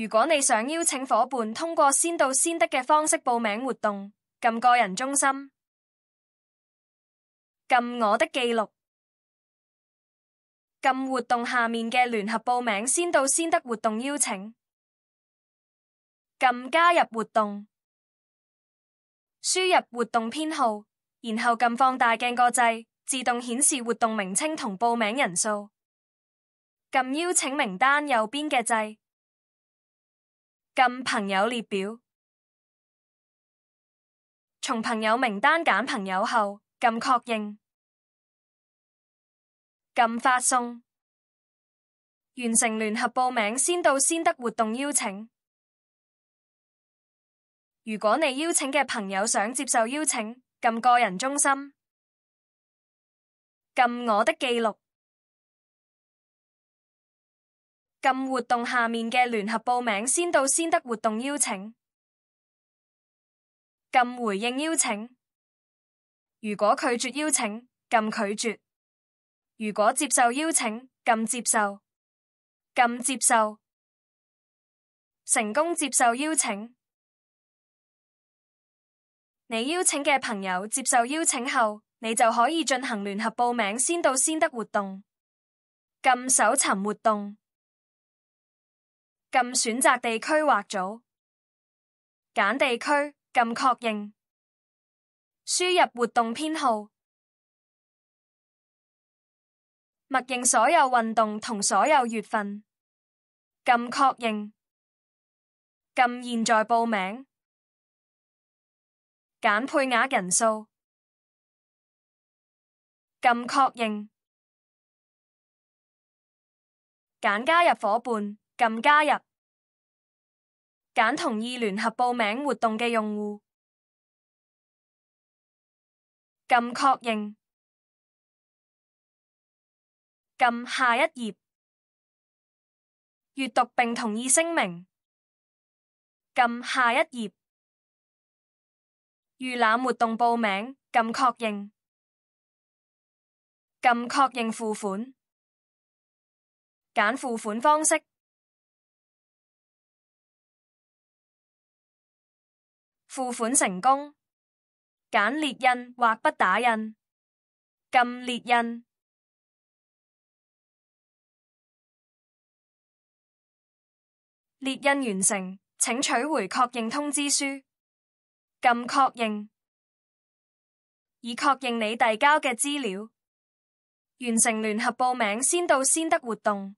如果你想邀請夥伴通過先到先得嘅方式報名活動，撳個人中心，撳我的記錄，撳活動下面嘅聯合報名先到先得活動邀請，撳加入活動，輸入活動編號，然後撳放大鏡個掣，自動顯示活動名稱同報名人數，撳邀請名單右邊嘅掣，撳朋友列表，從朋友名單揀朋友後，撳確認，撳發送，完成聯合報名先到先得活動邀請。如果你邀請嘅朋友想接受邀請，撳個人中心，撳我的記錄，撳活動下面嘅聯合報名先到先得活動邀請，撳回應邀請。如果拒絕邀請，撳拒絕；如果接受邀請，撳接受，撳接受。成功接受邀請。你邀請嘅朋友接受邀請後，你就可以進行聯合報名先到先得活動。撳搜尋活動，撳選擇地區或組，揀地區，撳確認，輸入活動編號，默認所有運動同所有月份，撳確認，撳現在報名，揀配額人數，撳確認，揀加入夥伴，撳加入，揀同意聯合報名活動嘅用戶，撳確認，撳下一頁，閱讀並同意聲明，撳下一頁，預覽活動報名，撳確認，撳確認付款，揀付款方式，付款成功，揀列印或不打印，撳列印，列印完成，請取回確認通知書，撳確認，以確認你遞交嘅資料，完成聯合報名先到先得活動。